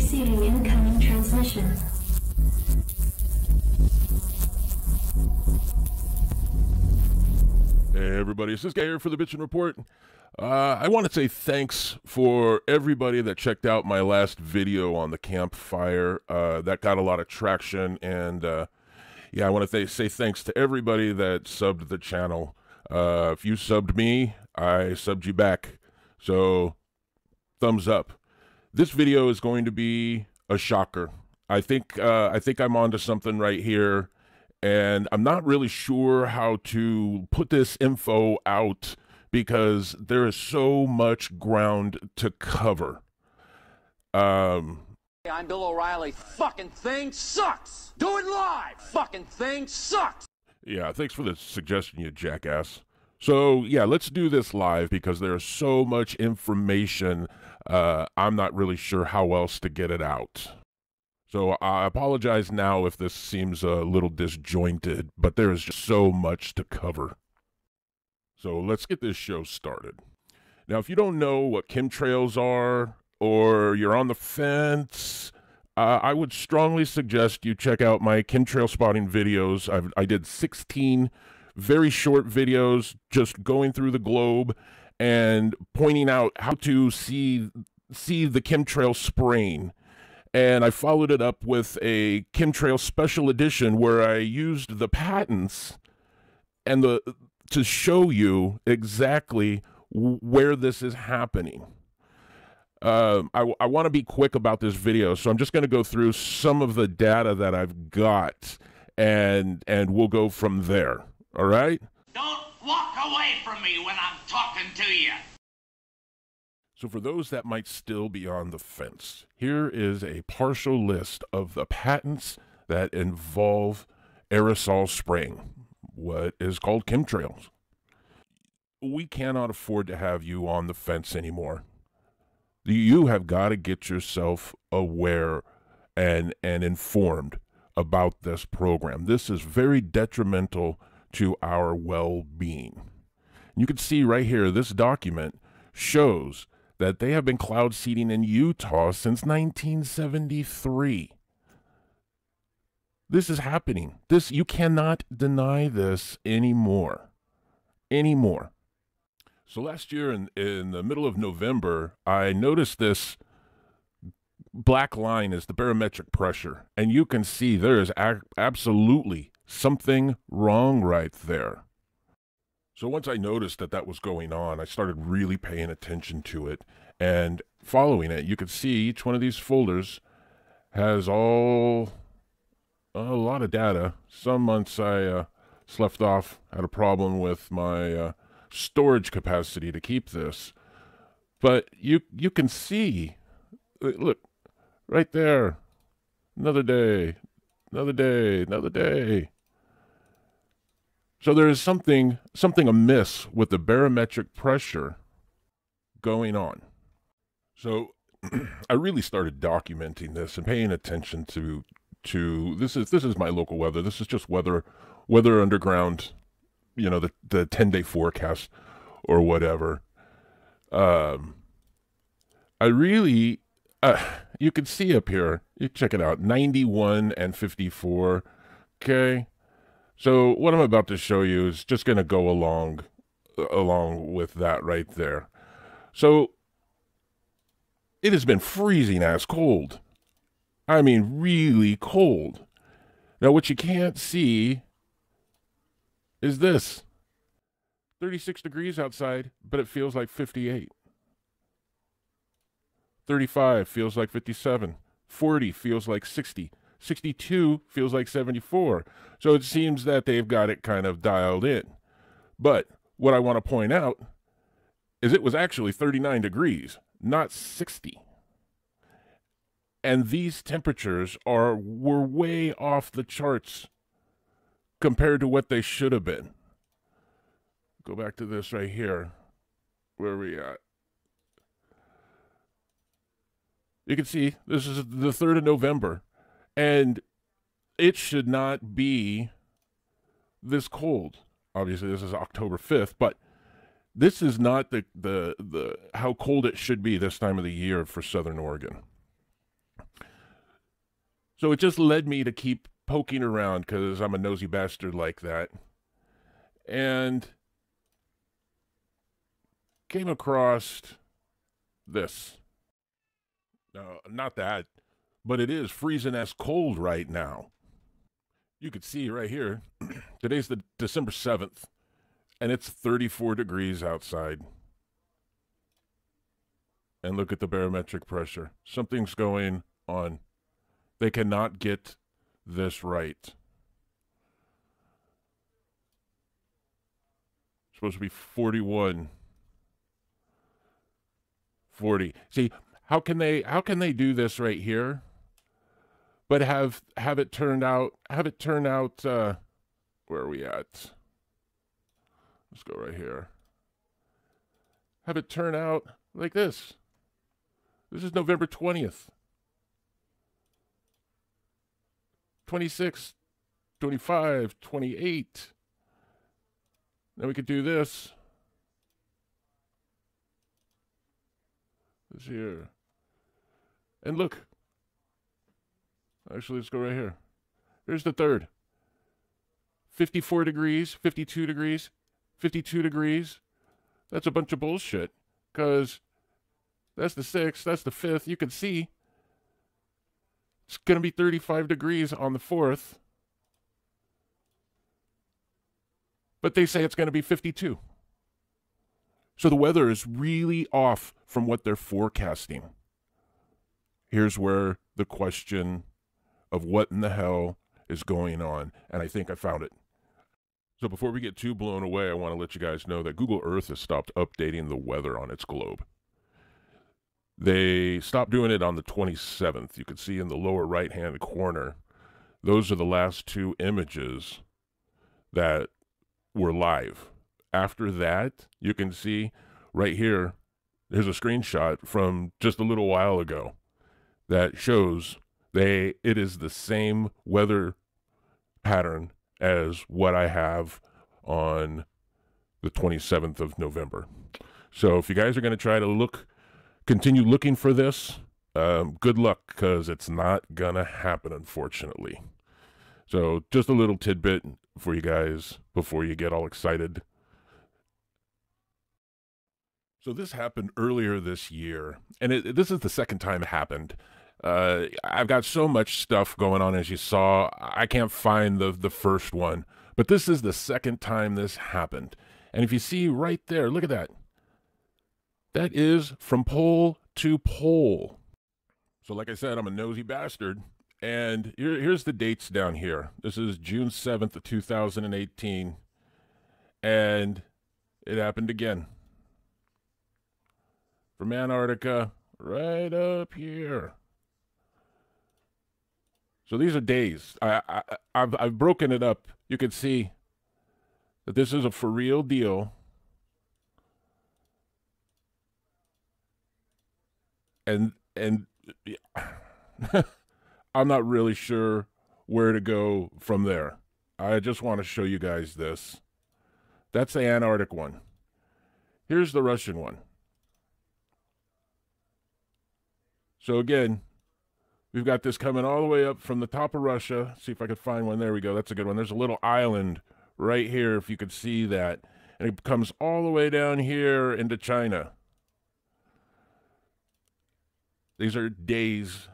Receiving incoming transmission. Hey everybody, it's this guy here for the Bitchin' Report. I want to say thanks for everybody that checked out my last video on the campfire. That got a lot of traction, and yeah, I want to say thanks to everybody that subbed the channel. If you subbed me, I subbed you back. So, thumbs up. This video is going to be a shocker. I think I'm onto something right here. And I'm not really sure how to put this info out because there is so much ground to cover. I'm Bill O'Reilly. Fucking thing sucks. Do it live. Fucking thing sucks. Yeah, thanks for the suggestion, you jackass. So, yeah, let's do this live because there's so much information. I'm not really sure how else to get it out. So I apologize now if this seems a little disjointed, but there is just so much to cover. So let's get this show started. Now, if you don't know what chemtrails are, or you're on the fence, I would strongly suggest you check out my chemtrail spotting videos. I did 16 very short videos just going through the globe and pointing out how to see the chemtrail spraying. And I followed it up with a chemtrail special edition where I used the patents and to show you exactly where this is happening. I want to be quick about this video, so I'm just going to go through some of the data that I've got, and we'll go from there. All right? Don't walk away from me when I'm talking to you. So for those that might still be on the fence, here is a partial list of the patents that involve aerosol spraying, what is called chemtrails. We cannot afford to have you on the fence anymore. You have got to get yourself aware and informed about this program. This is very detrimental to our well-being. You can see right here, this document shows that they have been cloud seeding in Utah since 1973. This is happening. You cannot deny this anymore. So last year in the middle of November, I noticed this black line is the barometric pressure. And you can see there is absolutely something wrong right there. So once I noticed that was going on, I started really paying attention to it and following it. You can see each one of these folders has a lot of data. Some months I slept off, had a problem with my storage capacity to keep this. But you can see, look, right there, another day, another day, another day. So there is something amiss with the barometric pressure going on. So I really started documenting this and paying attention to this is my local weather. This is just weather underground, you know, the 10-day forecast or whatever. I really you can see up here, you check it out, 91 and 54. Okay. So what I'm about to show you is just going to go along with that right there. So it has been freezing ass cold. I mean, really cold. Now what you can't see is this. 36 degrees outside, but it feels like 58. 35 feels like 57. 40 feels like 60. 62 feels like 74. So it seems that they've got it kind of dialed in. But what I want to point out is it was actually 39 degrees, not 60. And these temperatures were way off the charts compared to what they should have been. Go back to this right here. Where are we at? You can see this is the 3rd of November. And it should not be this cold. Obviously, this is October 5th, but this is not the how cold it should be this time of the year for Southern Oregon. So it just led me to keep poking around because I'm a nosy bastard like that. And came across this. No, not that, but it is freezing as cold right now. You could see right here, today's the December 7th, and it's 34 degrees outside. And look at the barometric pressure. Something's going on. They cannot get this right. It's supposed to be 41. 40. See, how can they do this right here, but have it turn out where are we at? Let's go right here. Have it turn out like this. This is November 20th. 26, 25, 28. Then we could do this. This here. And look. Actually, let's go right here. Here's the third. 54 degrees, 52 degrees, 52 degrees. That's a bunch of bullshit. Because that's the 6th, that's the 5th. You can see it's going to be 35 degrees on the 4th. But they say it's going to be 52. So the weather is really off from what they're forecasting. Here's where the question of what in the hell is going on, and I think I found it. So before we get too blown away, I want to let you guys know that Google Earth has stopped updating the weather on its globe. They stopped doing it on the 27th. You can see in the lower right-hand corner, those are the last two images that were live. After that, you can see right here, there's a screenshot from just a little while ago that shows it is the same weather pattern as what I have on the 27th of November. So if you guys are going to try to continue looking for this, good luck, because it's not going to happen, unfortunately. So just a little tidbit for you guys before you get all excited. So this happened earlier this year, and this is the second time it happened. I've got so much stuff going on, as you saw. I can't find the first one, but this is the second time this happened. And if you see right there, look at that. That is from pole to pole. So like I said, I'm a nosy bastard. And here's the dates down here. This is June 7th of 2018. And it happened again. From Antarctica right up here. So these are days. I've broken it up. You can see that this is a for real deal. And I'm not really sure where to go from there. I just want to show you guys this. That's the Antarctic one. Here's the Russian one. So again, we've got this coming all the way up from the top of Russia. See if I can find one. There we go. That's a good one. There's a little island right here, if you could see that. And it comes all the way down here into China. These are days.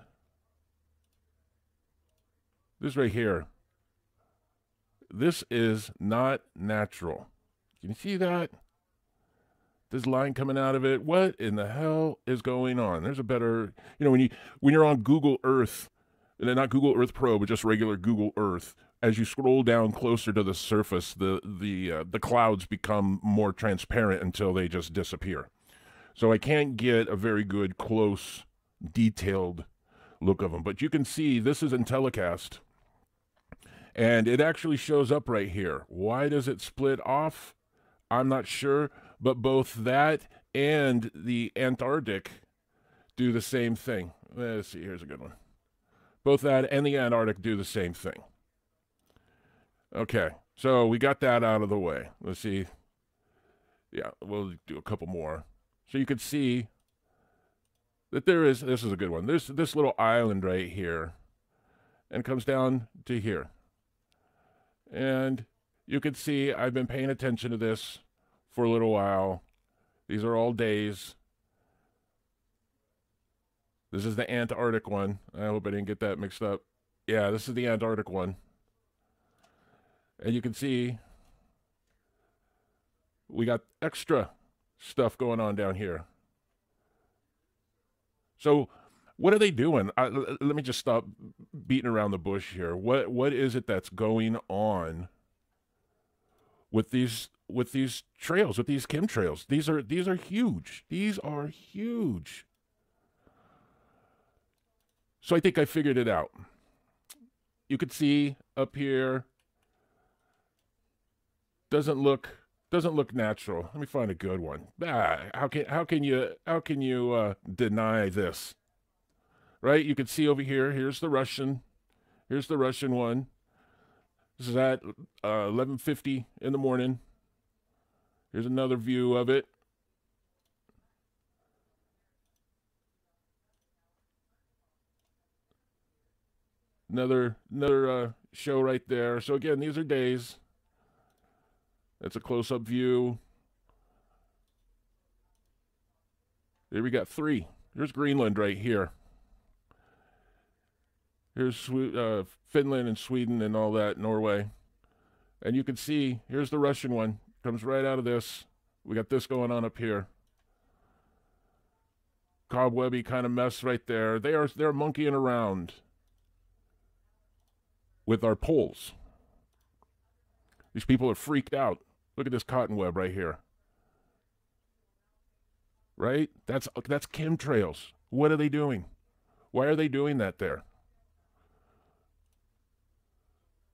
This right here. This is not natural. Can you see that? This line coming out of it. What in the hell is going on? There's a better, when you're on Google Earth, and not Google Earth Pro, but just regular Google Earth, as you scroll down closer to the surface, the clouds become more transparent until they just disappear. So I can't get a very good, close, detailed look of them. But you can see this is in telecast. And it actually shows up right here. Why does it split off? I'm not sure. But both that and the Antarctic do the same thing. Let's see, here's a good one. Both that and the Antarctic do the same thing. Okay, so we got that out of the way. Let's see. Yeah, we'll do a couple more. So you could see that this is a good one. There's this little island right here. and comes down to here. And you can see I've been paying attention to this for a little while. These are all days. This is the Antarctic one. I hope I didn't get that mixed up. Yeah, this is the Antarctic one. And you can see we got extra stuff going on down here. So what are they doing? Let me just stop beating around the bush here. What is it that's going on with these trails, with these chemtrails? These are huge. These are huge. So I think I figured it out. You could see up here, doesn't look natural. Let me find a good one. How can you deny this? Right? You can see over here. Here's the Russian one. This is at 11:50 in the morning. Here's another view of it. Another show right there. So again, these are days. That's a close-up view. There we got 3. Here's Greenland right here. Here's Finland and Sweden and all that, Norway. And you can see, here's the Russian one. Comes right out of this. We got this going on up here. Cobwebby kind of mess right there. They're monkeying around with our poles. These people are freaked out. Look at this cotton web right here. Right? That's chemtrails. What are they doing? Why are they doing that there?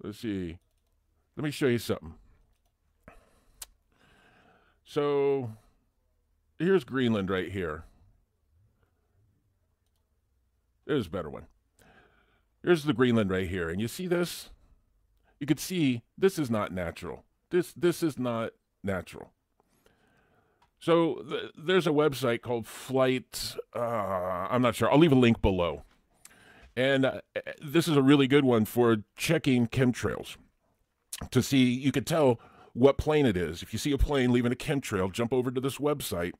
Let's see. Let me show you something. So here's Greenland right here. There's a better one. Here's the Greenland right here. And you see this? You can see this is not natural. This is not natural. So there's a website called Flight. I'm not sure. I'll leave a link below. And this is a really good one for checking chemtrails. To see, you can tell what plane it is. If you see a plane leaving a chemtrail, jump over to this website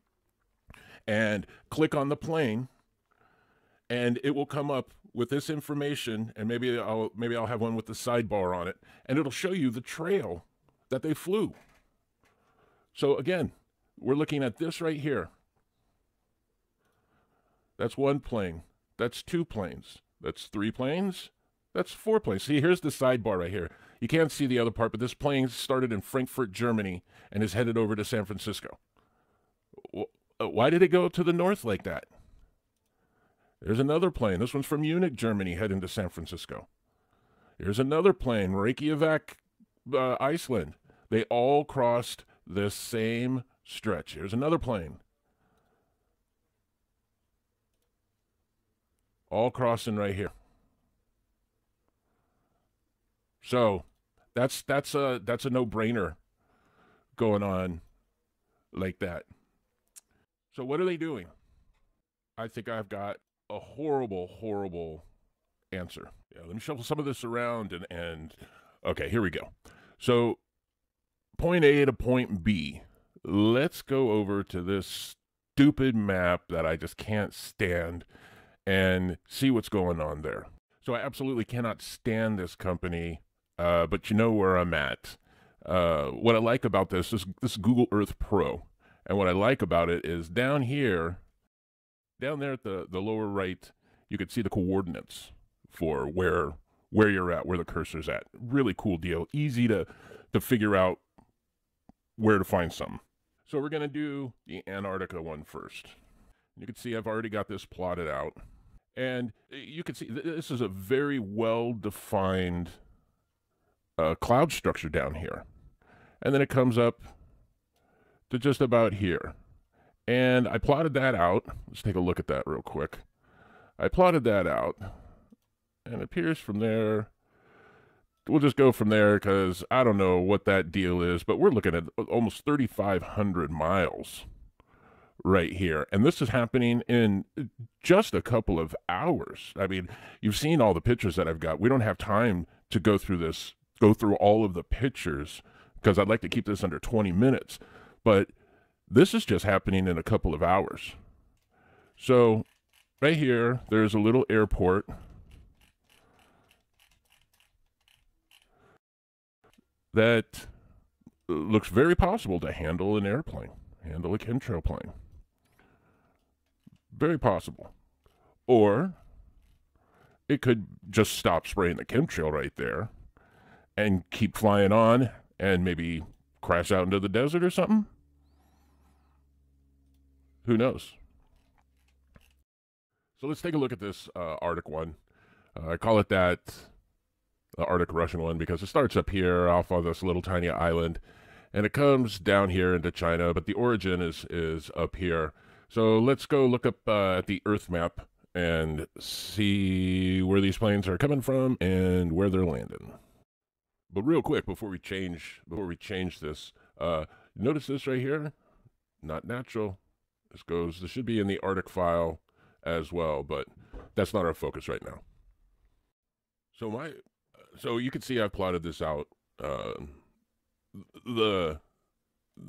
and click on the plane, and it will come up with this information. And maybe I'll have one with the sidebar on it, and it'll show you the trail that they flew. So again, we're looking at this right here. That's 1 plane. That's 2 planes. That's 3 planes. That's 4 planes. See, here's the sidebar right here. You can't see the other part, but this plane started in Frankfurt, Germany, and is headed over to San Francisco. Why did it go to the north like that? There's another plane. This one's from Munich, Germany, heading to San Francisco. Here's another plane, Reykjavik, Iceland. They all crossed this same stretch. Here's another plane. All crossing right here. So that's a no-brainer going on like that. So what are they doing? I think I've got a horrible answer. Yeah, let me shuffle some of this around and okay, here we go. So point A to point B. Let's go over to this stupid map that I just can't stand and see what's going on there. So I absolutely cannot stand this company, but you know where I'm at. What I like about this is Google Earth Pro. And what I like about it is down here, down there at the lower right, you can see the coordinates for where you're at, where the cursor's at. Really cool deal. Easy to figure out where to find something. So we're going to do the Antarctica one first. You can see I've already got this plotted out. And you can see this is a very well-defined cloud structure down here. And then it comes up to just about here. And I plotted that out. Let's take a look at that real quick. I plotted that out. And it appears from there. We'll just go from there because I don't know what that deal is. But we're looking at almost 3,500 miles right here. And this is happening in just a couple of hours. I mean, you've seen all the pictures that I've got. We don't have time to go through all of the pictures, because I'd like to keep this under 20 minutes. But this is just happening in a couple of hours. So right here, there's a little airport. That looks very possible to handle an airplane, handle a chemtrail plane. Very possible. Or it could just stop spraying the chemtrail right there and keep flying on and maybe crash out into the desert or something. Who knows? So let's take a look at this Arctic one. I call it that, the Arctic Russian one, because it starts up here off of this little tiny island, and it comes down here into China, but the origin is up here. So let's go look up at the Earth map and see where these planes are coming from and where they're landing. But real quick, before we change this, notice this right here? Not natural. This should be in the Arctic file as well, but that's not our focus right now. So you can see I've plotted this out. The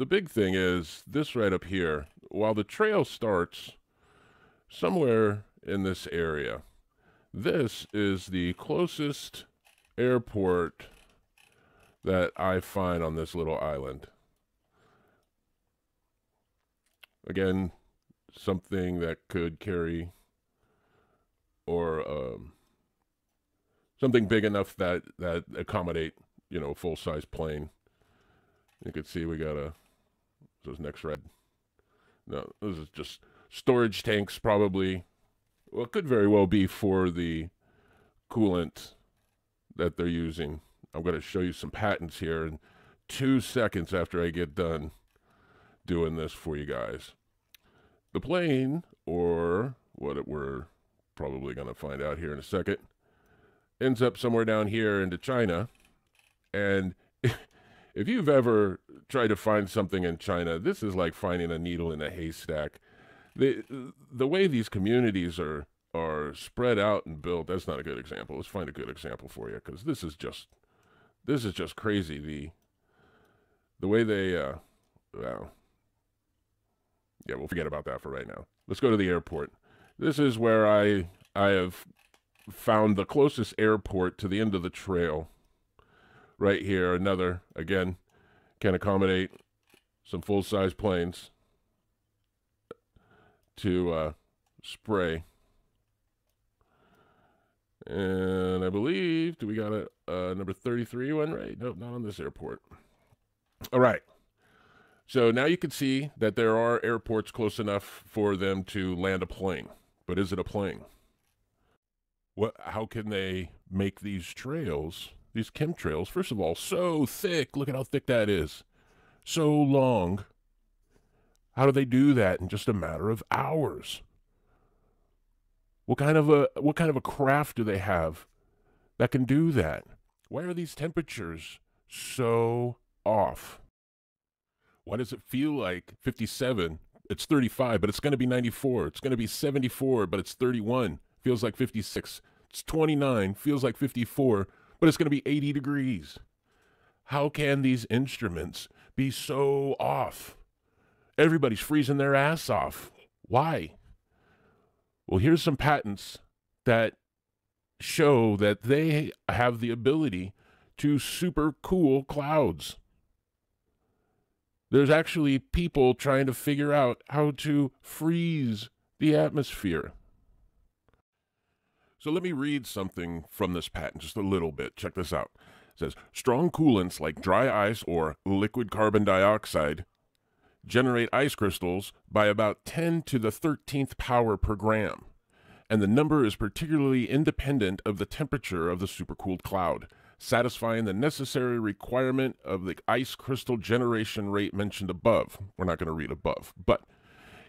big thing is this right up here. While the trail starts somewhere in this area, this is the closest airport that I find on this little island. Again, something that could carry, or something big enough that accommodate, a full-size plane. You can see we got this is next red. No, this is just storage tanks, probably. Well, it could very well be for the coolant that they're using. I'm going to show you some patents here in 2 seconds after I get done doing this for you guys. The plane, or what we're probably going to find out here in a second, ends up somewhere down here into China. And if you've ever tried to find something in China, this is like finding a needle in a haystack. The way these communities are spread out and built, that's not a good example. Let's find a good example for you, because this is just crazy. The way they well, yeah, we'll forget about that for right now. Let's go to the airport. This is where I have found the closest airport to the end of the trail. Right here, another, again, can accommodate some full-size planes to spray. And I believe, do we got a number 33 one right? Nope, not on this airport. All right. So now you can see that there are airports close enough for them to land a plane. But is it a plane? How can they make these trails, these chemtrails, first of all, so thick? Look at how thick that is. So long. How do they do that in just a matter of hours? What kind of a craft do they have that can do that? Why are these temperatures so off? Why does it feel like 57? It's 35, but it's going to be 94. It's going to be 74, but it's 31. Feels like 56. It's 29. Feels like 54, but it's going to be 80 degrees. How can these instruments be so off? Everybody's freezing their ass off. Why? Well, here's some patents that show that they have the ability to super cool clouds. There's actually people trying to figure out how to freeze the atmosphere. So let me read something from this patent, just a little bit. Check this out. It says, strong coolants like dry ice or liquid carbon dioxide generate ice crystals by about 10 to the 13th power per gram, and the number is particularly independent of the temperature of the supercooled cloud, satisfying the necessary requirement of the ice crystal generation rate mentioned above. We're not going to read above, but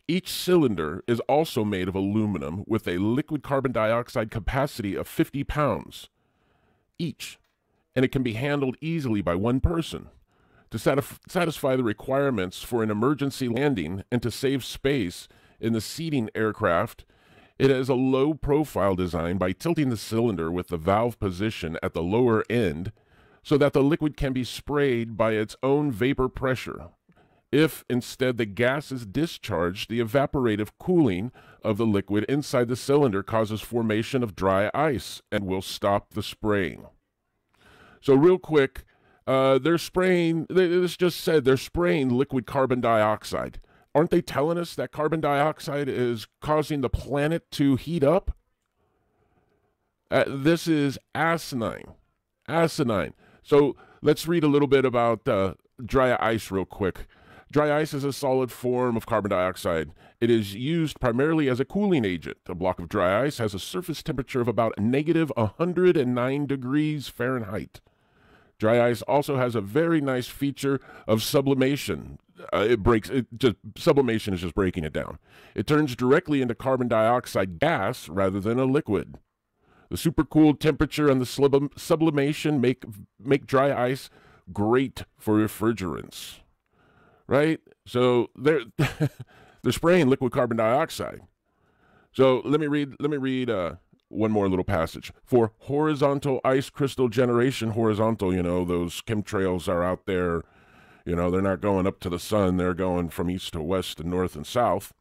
each cylinder is also made of aluminum with a liquid carbon dioxide capacity of 50 pounds each, and it can be handled easily by one person. To satisfy the requirements for an emergency landing and to save space in the seating aircraft, It has a low profile design by tilting the cylinder with the valve position at the lower end so that the liquid can be sprayed by its own vapor pressure. If instead the gas is discharged, the evaporative cooling of the liquid inside the cylinder causes formation of dry ice and will stop the spraying. So real quick, they're spraying, this just said, they're spraying liquid carbon dioxide. Aren't they telling us that carbon dioxide is causing the planet to heat up? This is asinine. Asinine. So let's read a little bit about dry ice real quick. Dry ice is a solid form of carbon dioxide. It is used primarily as a cooling agent. A block of dry ice has a surface temperature of about negative 109 degrees Fahrenheit. Dry ice also has a very nice feature of sublimation. Sublimation is just breaking it down. It turns directly into carbon dioxide gas rather than a liquid. The supercooled temperature and the sublimation make dry ice great for refrigerants. Right? So they're spraying liquid carbon dioxide. So let me read one more little passage. For horizontal ice crystal generation, horizontal, those chemtrails are out there, they're not going up to the sun, they're going from east to west and north and south.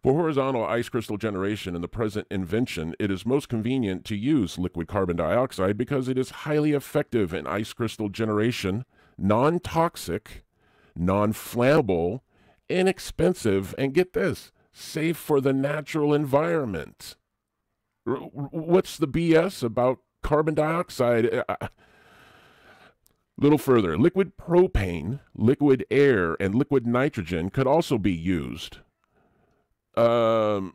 For horizontal ice crystal generation in the present invention, it is most convenient to use liquid carbon dioxide because it is highly effective in ice crystal generation, non-toxic, non-flammable, inexpensive, and get this, safe for the natural environment. What's the BS about carbon dioxide? Little further, liquid propane, liquid air, and liquid nitrogen could also be used. Yeah,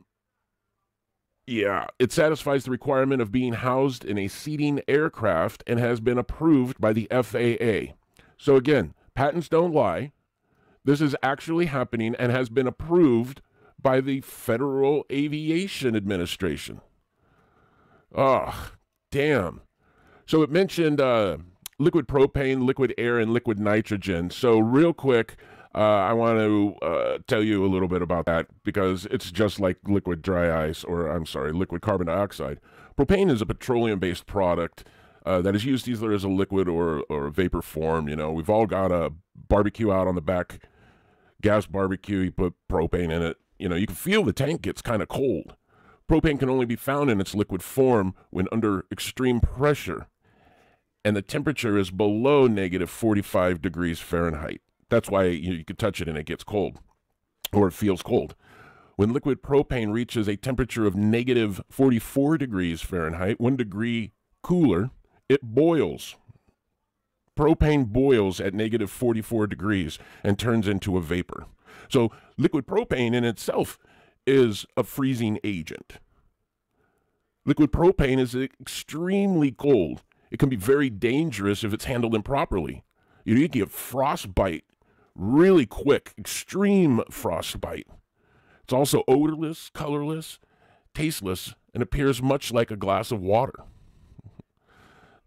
it satisfies the requirement of being housed in a seating aircraft and has been approved by the FAA. So again, patents don't lie. This is actually happening and has been approved by the Federal Aviation Administration. Oh, damn. So it mentioned liquid propane, liquid air, and liquid nitrogen. So real quick, I want to tell you a little bit about that because it's just like liquid dry ice, liquid carbon dioxide. Propane is a petroleum-based product that is used either as a liquid or a vapor form. We've all got a barbecue out on the back, gas barbecue, you put propane in it. You can feel the tank gets kind of cold. Propane can only be found in its liquid form when under extreme pressure, and the temperature is below negative 45 degrees Fahrenheit. That's why you can touch it and it gets cold, or it feels cold. When liquid propane reaches a temperature of negative 44 degrees Fahrenheit, 1 degree cooler, it boils. Propane boils at negative 44 degrees and turns into a vapor. So liquid propane in itself is a freezing agent. Liquid propane is extremely cold. It can be very dangerous if it's handled improperly. You can get frostbite really quick, extreme frostbite. It's also odorless, colorless, tasteless, and appears much like a glass of water.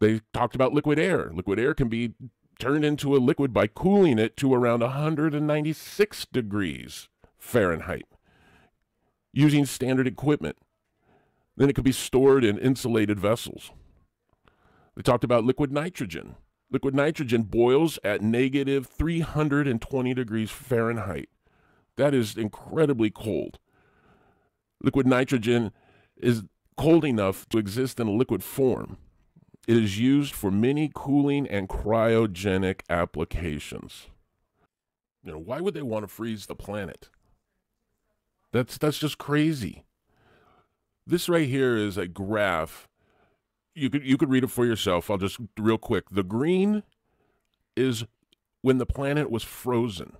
They talked about liquid air. Liquid air can be turned into a liquid by cooling it to around 196 degrees Fahrenheit using standard equipment. Then it could be stored in insulated vessels. They talked about liquid nitrogen. Liquid nitrogen boils at negative 320 degrees Fahrenheit. That is incredibly cold. Liquid nitrogen is cold enough to exist in a liquid form. It is used for many cooling and cryogenic applications. Why would they want to freeze the planet? That's just crazy. This right here is a graph. You could read it for yourself. I'll just real quick. The green is when the planet was frozen.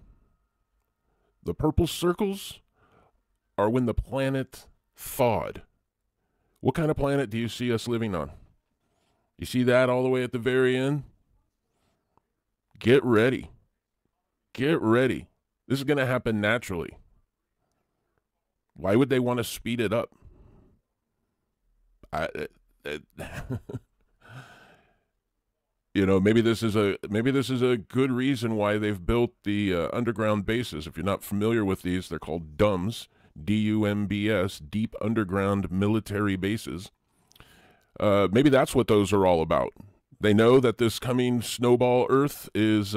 The purple circles are when the planet thawed. What kind of planet do you see us living on? You see that all the way at the very end? Get ready. Get ready. This is going to happen naturally. Why would they want to speed it up? Maybe this is a good reason why they've built the underground bases. If you're not familiar with these, they're called DUMBs, DUMBS, deep underground military bases. Maybe that's what those are all about. They know that this coming snowball Earth is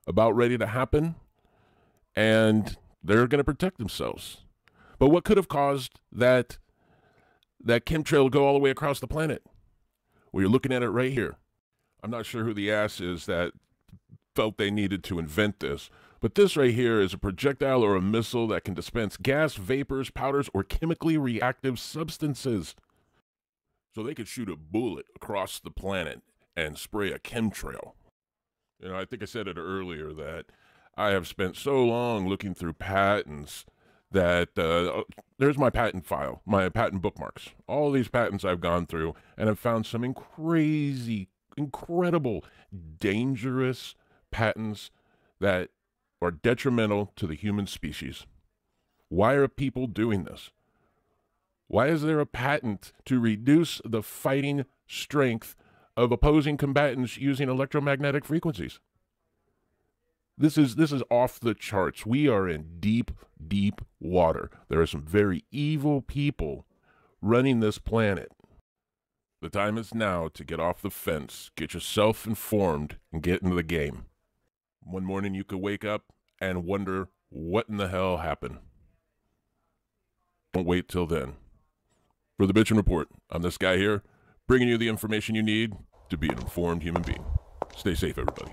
about ready to happen, and they're going to protect themselves. But what could have caused that chemtrail to go all the way across the planet? Well, you're looking at it right here. I'm not sure who the ass is that felt they needed to invent this, but this right here is a projectile or a missile that can dispense gas, vapors, powders, or chemically reactive substances. So they could shoot a bullet across the planet and spray a chemtrail. You know, I think I said it earlier that I have spent so long looking through patents that there's my patent file, my patent bookmarks. All these patents I've gone through, and I've found some incredible, dangerous patents that are detrimental to the human species. Why are people doing this? Why is there a patent to reduce the fighting strength of opposing combatants using electromagnetic frequencies? This is off the charts. We are in deep, deep water. There are some very evil people running this planet. The time is now to get off the fence, get yourself informed, and get into the game. One morning you could wake up and wonder what in the hell happened. Don't wait till then. For the Bitchin' Report, I'm this guy here, bringing you the information you need to be an informed human being. Stay safe, everybody.